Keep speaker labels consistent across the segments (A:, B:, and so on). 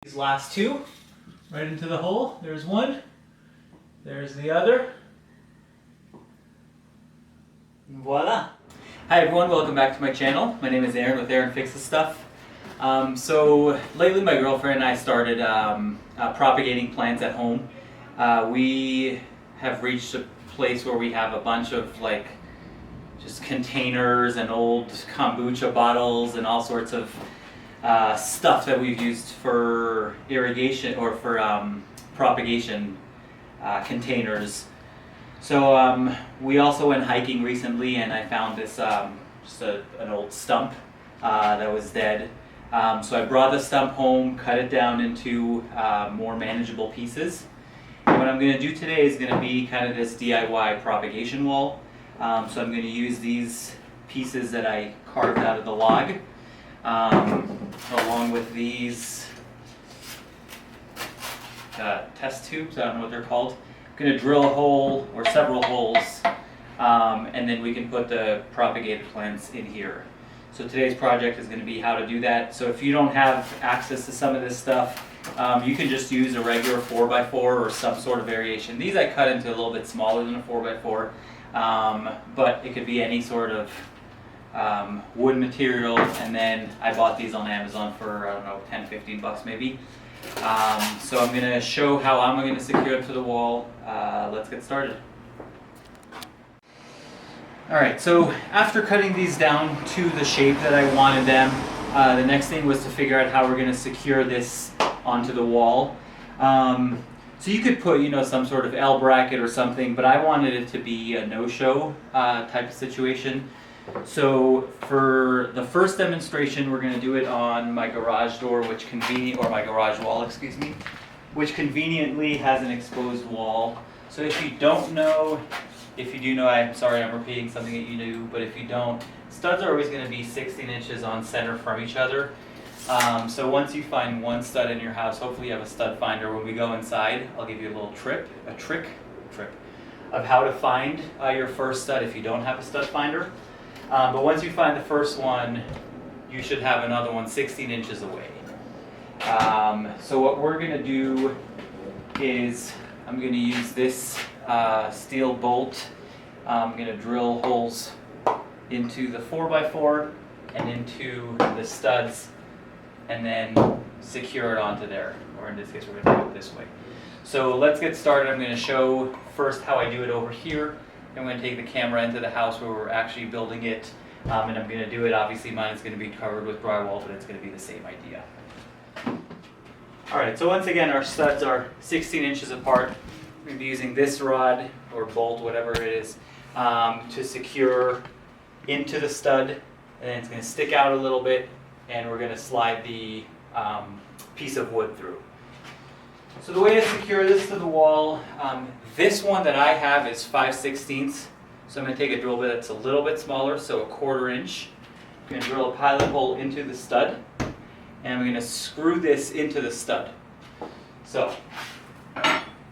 A: These last two right into the hole. There's one. There's the other. Voila. Hi everyone, welcome back to my channel. My name is Aaron with Aaron Fixes Stuff. So lately my girlfriend and I started propagating plants at home. We have reached a place where we have a bunch of just containers and old kombucha bottles and all sorts of stuff that we've used for irrigation or for propagation containers. So we also went hiking recently and I found this just an old stump that was dead. So I brought the stump home, cut it down into more manageable pieces. And what I'm going to do today is going to be kind of this DIY propagation wall. So I'm going to use these pieces that I carved out of the log, along with these test tubes. I don't know what they're called. I'm going to drill a hole or several holes, and then we can put the propagated plants in here. So today's project is going to be how to do that. So if you don't have access to some of this stuff, you can just use a regular 4x4 or some sort of variation. These I cut into a little bit smaller than a 4x4, but it could be any sort of wood material. And then I bought these on Amazon for, I don't know, 10-15 bucks maybe. So I'm going to show how I'm going to secure it to the wall. Let's get started. Alright, so after cutting these down to the shape that I wanted them, the next thing was to figure out how we're going to secure this onto the wall. So you could put, some sort of L bracket or something, but I wanted it to be a no-show type of situation. So for the first demonstration, we're going to do it on my garage door, or my garage wall, excuse me, which conveniently has an exposed wall. So if you don't know, if you do know, I'm sorry I'm repeating something that you knew, but if you don't, studs are always going to be 16 inches on center from each other. So once you find one stud in your house, hopefully you have a stud finder. When we go inside, I'll give you a little trick of how to find your first stud if you don't have a stud finder. But once you find the first one, you should have another one 16 inches away. So what we're going to do is I'm going to use this steel bolt. I'm going to drill holes into the 4x4 and into the studs and then secure it onto there, or in this case we're going to do it this way. So let's get started. I'm going to show first how I do it over here. I'm going to take the camera into the house where we're actually building it, and I'm going to do it. Obviously mine is going to be covered with drywall, but it's going to be the same idea. Alright, so once again our studs are 16 inches apart. We're going to be using this rod or bolt, whatever it is, to secure into the stud, and then it's going to stick out a little bit, and we're going to slide the piece of wood through. So the way to secure this to the wall, this one that I have is 5/16. So I'm going to take a drill bit that's a little bit smaller, so 1/4 inch. I'm going to drill a pilot hole into the stud, and I'm going to screw this into the stud. So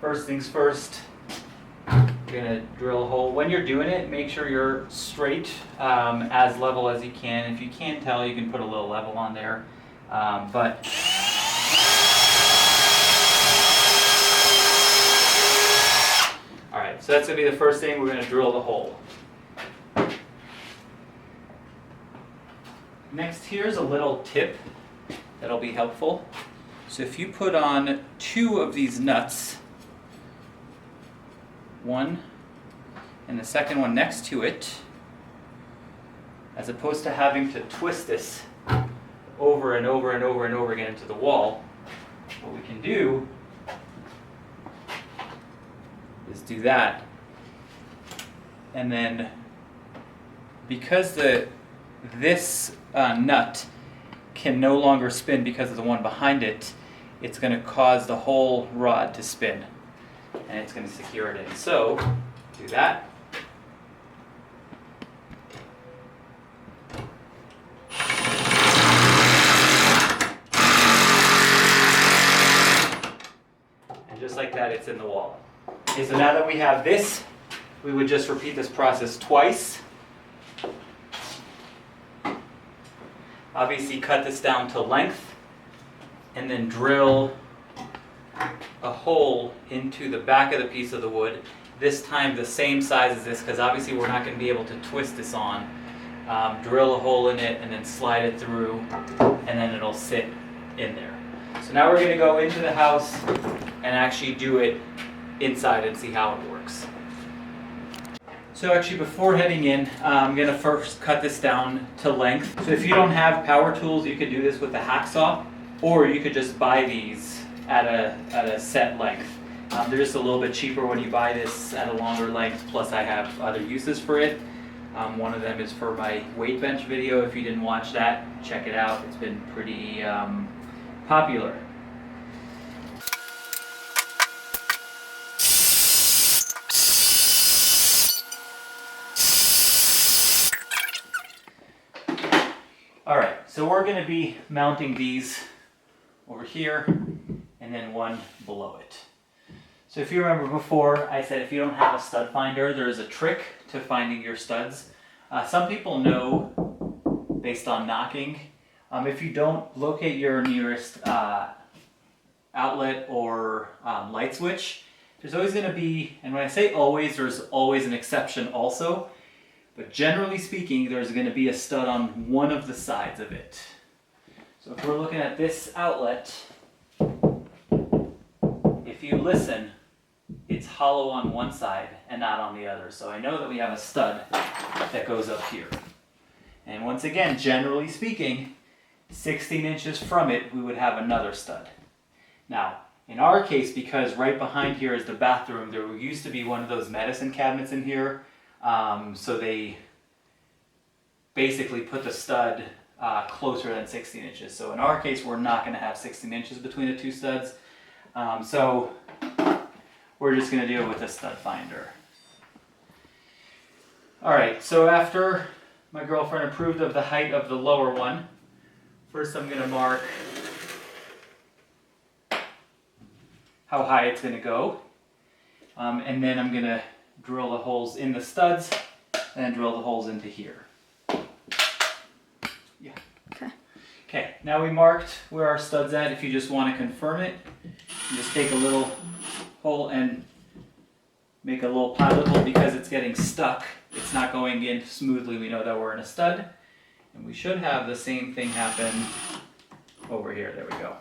A: first things first, you're going to drill a hole. When you're doing it, make sure you're straight, as level as you can. If you can't tell, you can put a little level on there. Alright, so that's going to be the first thing. We're going to drill the hole. Next, here's a little tip that'll be helpful. So if you put on 2 of these nuts, one and the second one next to it, as opposed to having to twist this over and over and over and over again into the wall, what we can do is do that. And then because this nut can no longer spin because of the one behind it, it's going to cause the whole rod to spin, and it's going to secure it in. So do that. And just like that, it's in the wall. Okay, so now that we have this, we would just repeat this process twice. Obviously cut this down to length, and then drill a hole into the back of the piece of the wood. This time the same size as this, because obviously we're not going to be able to twist this on. Drill a hole in it and then slide it through, and then it'll sit in there. So now we're going to go into the house and actually do it inside and see how it works. So actually before heading in, I'm going to first cut this down to length. So if you don't have power tools, you could do this with a hacksaw, or you could just buy these at a set length. They're just a little bit cheaper when you buy this at a longer length, plus I have other uses for it. One of them is for my weight bench video. If you didn't watch that, check it out. It's been pretty popular. Alright, so we're going to be mounting these over here and then one below it. So if you remember before, I said if you don't have a stud finder, there is a trick to finding your studs. Some people know based on knocking. If you don't, locate your nearest outlet or light switch. There's always going to be, and when I say always, there's always an exception also. But generally speaking, there's going to be a stud on one of the sides of it. So if we're looking at this outlet, if you listen, it's hollow on one side and not on the other. So I know that we have a stud that goes up here. And once again, generally speaking, 16 inches from it, we would have another stud. Now, in our case, because right behind here is the bathroom, there used to be one of those medicine cabinets in here. So they basically put the stud closer than 16 inches. So in our case, we're not going to have 16 inches between the two studs. So we're just going to deal with a stud finder. Alright, so after my girlfriend approved of the height of the lower one, first I'm going to mark how high it's going to go. And then I'm going to drill the holes in the studs and then drill the holes into here. Yeah. Okay, now we marked where our stud's at. If you just want to confirm it, you just take a little hole and make a little pilot hole. Because it's getting stuck, it's not going in smoothly. We know that we're in a stud. And we should have the same thing happen over here. There we go.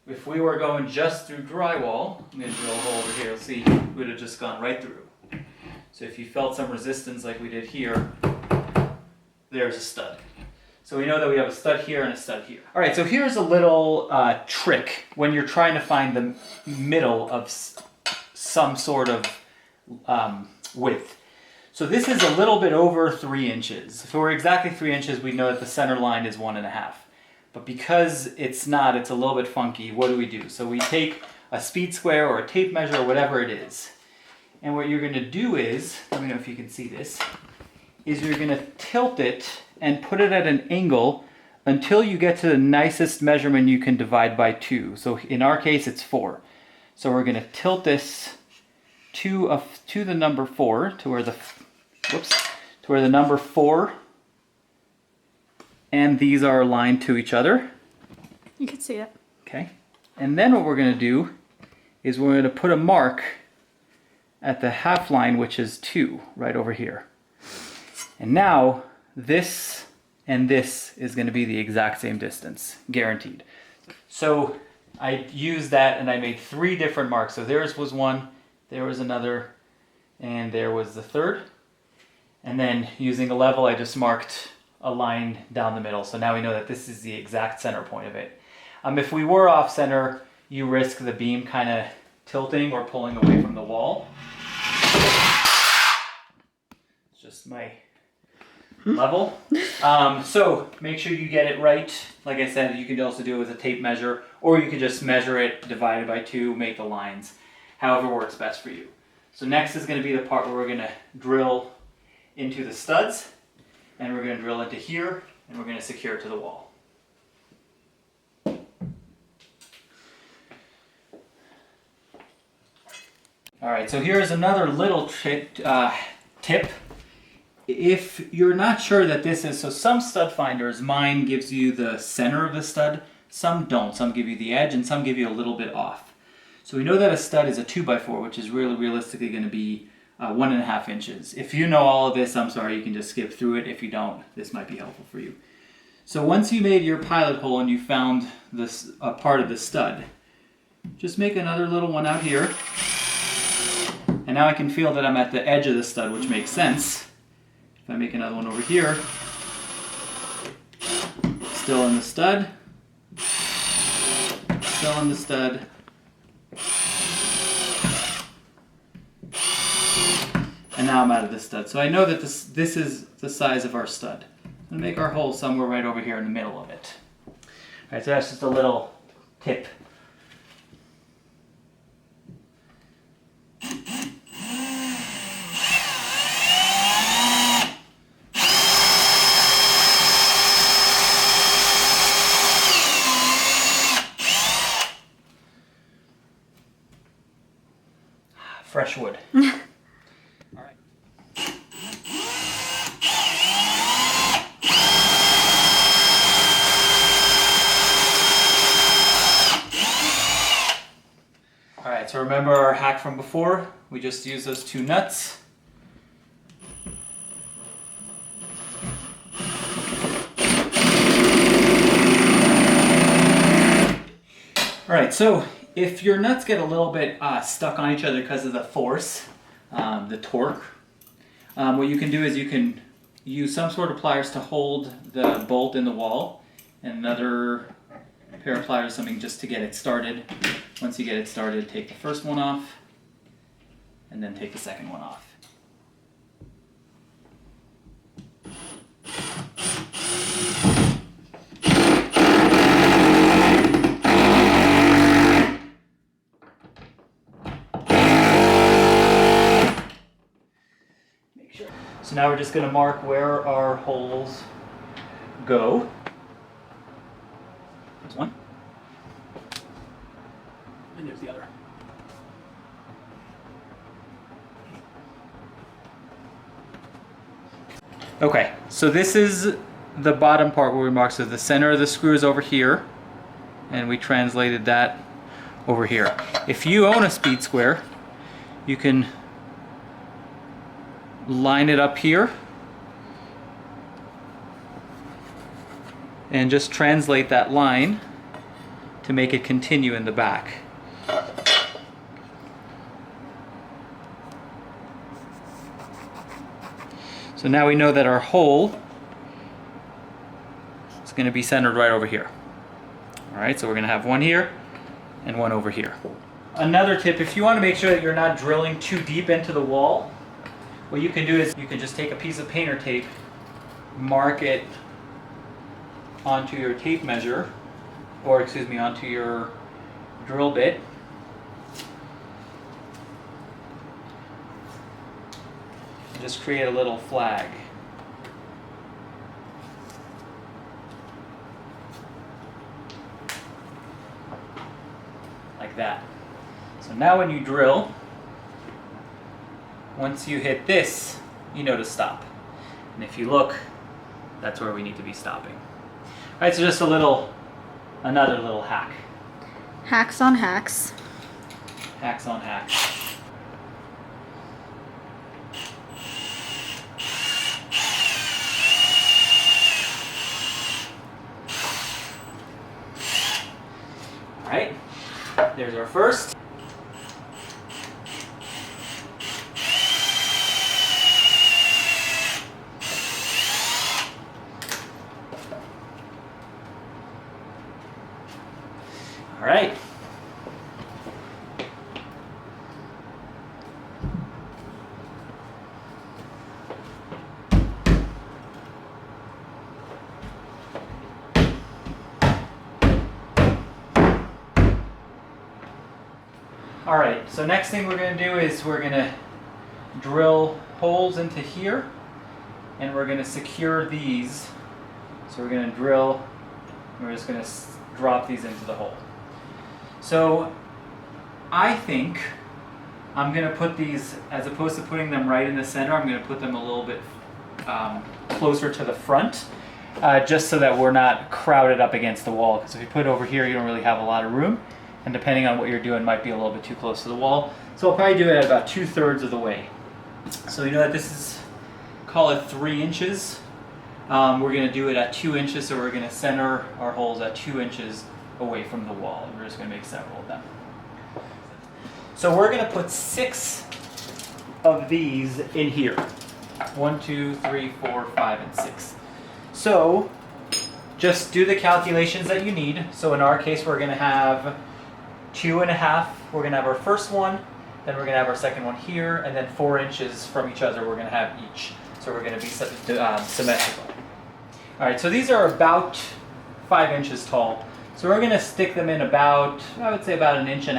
A: If we were going just through drywall, I'm going to drill a hole over here. You'll see it would have just gone right through. So if you felt some resistance like we did here, there's a stud. So we know that we have a stud here and a stud here. All right, so here's a little trick when you're trying to find the middle of some sort of width. So this is a little bit over 3 inches. If it were exactly 3 inches, we'd know that the center line is 1.5. But because it's not, it's a little bit funky, what do? So we take a speed square or a tape measure or whatever it is. And what you're going to do is, let me know if you can see this, is you're going to tilt it and put it at an angle until you get to the nicest measurement you can divide by 2. So in our case, it's 4. So we're going to tilt this to the number 4, to where the number 4 and these are aligned to each other.
B: You can see it.
A: Okay. And then what we're going to do is we're going to put a mark at the half line, which is 2, right over here. And now this and this is going to be the exact same distance, guaranteed. So I used that and I made 3 different marks. So theirs was 1, there was another, and there was the third. And then using a level, I just marked a line down the middle. So now we know that this is the exact center point of it. If we were off center, you risk the beam kind of tilting or pulling away from the wall. It's just my level. So make sure you get it right. Like I said, you can also do it with a tape measure, or you can just measure it, divide it by 2, make the lines, however works best for you. So next is going to be the part where we're going to drill into the studs, and we're going to drill into here, and we're going to secure it to the wall. Alright, so here's another little tip. If you're not sure that this is, so some stud finders, mine gives you the center of the stud, Some don't. Some give you the edge and some give you a little bit off. So we know that a stud is a 2x4, which is really realistically going to be 1.5 inches. If you know all of this, I'm sorry, you can just skip through it. If you don't, this might be helpful for you. So once you made your pilot hole and you found this part of the stud, just make another little one out here. And now I can feel that I'm at the edge of the stud, which makes sense. If I make another one over here, still in the stud, still in the stud, and now I'm out of the stud. So I know that this is the size of our stud. I'm going to make our hole somewhere right over here in the middle of it. All right, so that's just a little tip. Fresh wood. All right. All right, so remember our hack from before? We just used those 2 nuts. All right, so if your nuts get a little bit stuck on each other because of the force, the torque, what you can do is you can use some sort of pliers to hold the bolt in the wall, and another pair of pliers or something just to get it started. Once you get it started, take the first one off, and then take the second one off. So now we're just going to mark where our holes go. There's one. And there's the other. Okay, so this is the bottom part where we mark. So the center of the screw is over here, and we translated that over here. If you own a speed square, you can line it up here and just translate that line to make it continue in the back. So now we know that our hole is going to be centered right over here. Alright, so we're going to have one here and one over here. Another tip, if you want to make sure that you're not drilling too deep into the wall, what you can do is you can just take a piece of painter tape, mark it onto your tape measure, or excuse me, onto your drill bit. And just create a little flag. Like that. So now when you drill, once you hit this, you know to stop. And if you look, that's where we need to be stopping. All right, so just another little hack.
B: Hacks on hacks.
A: Hacks on hacks. All right, there's our first. All right. All right, so next thing we're going to do is we're going to drill holes into here, and we're going to secure these. So we're going to drill, and we're just going to drop these into the hole. So I think I'm going to put these, as opposed to putting them right in the center, I'm going to put them a little bit closer to the front. just so that we're not crowded up against the wall. Because if you put it over here, you don't really have a lot of room. And depending on what you're doing, might be a little bit too close to the wall. So I'll probably do it at about 2/3 of the way. So you know that this is, call it 3 inches. We're going to do it at 2 inches, so we're going to center our holes at 2 inches away from the wall. And we're just going to make several of them. So we're going to put 6 of these in here. 1, 2, 3, 4, 5, and 6. So just do the calculations that you need. So in our case, we're going to have 2.5. We're going to have our first one, then we're going to have our second one here, and then 4 inches from each other we're going to have each. So we're going to be symmetrical. All right, so these are about 5 inches tall. So we're going to stick them in about, I would say about 1.5 inches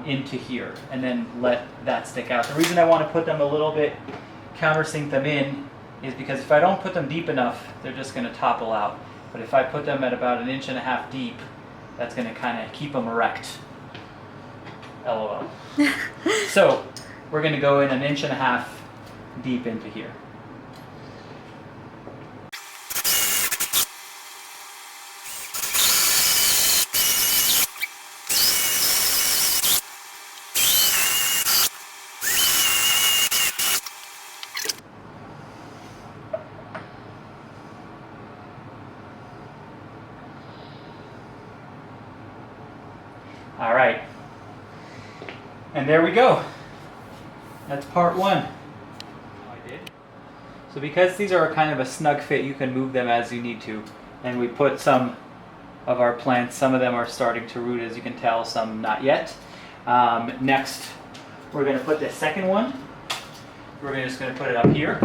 A: into here, and then let that stick out. The reason I want to put them a little bit, countersink them in, is because if I don't put them deep enough, they're just going to topple out. But if I put them at about 1.5 inches deep, that's going to kind of keep them erect. LOL. So we're going to go in 1.5 inches deep into here. All right, and there we go. That's part 1. I did. So because these are kind of a snug fit, you can move them as you need to. And we put some of our plants, some of them are starting to root, as you can tell, some not yet. Next, we're going to put the second one. We're just going to put it up here.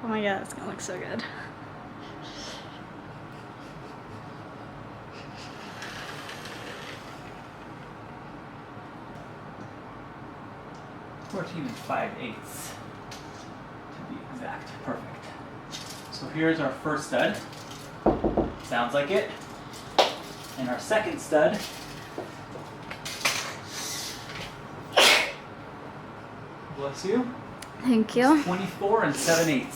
B: Oh my god, it's gonna look so good.
A: Or even 5/8 to be exact. Perfect. So here's our first stud. Sounds like it. And our second stud. Bless you.
B: Thank you.
A: 24 7/8.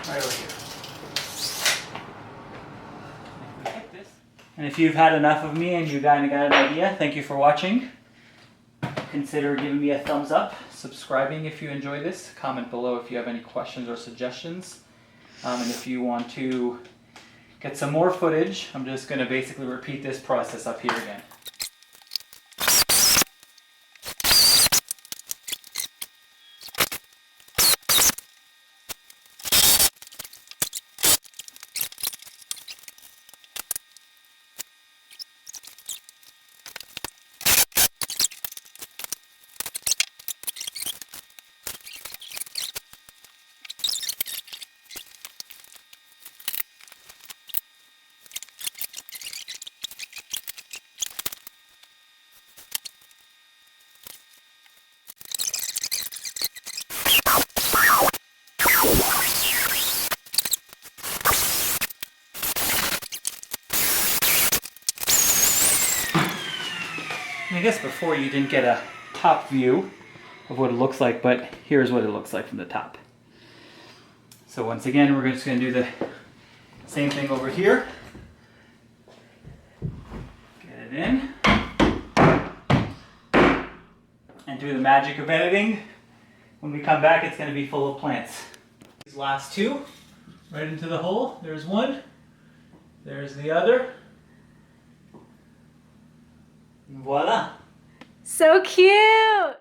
A: Right over here. And if you've had enough of me and you kind of got an idea, thank you for watching. Consider giving me a thumbs up, subscribing if you enjoy this, comment below if you have any questions or suggestions. And if you want to get some more footage, I'm just going to basically repeat this process up here again. I guess before you didn't get a top view of what it looks like, but here's what it looks like from the top. So once again, we're just going to do the same thing over here. Get it in. And do the magic of editing. When we come back, it's going to be full of plants. These last two, right into the hole. There's one. There's the other. Voila!
B: So cute!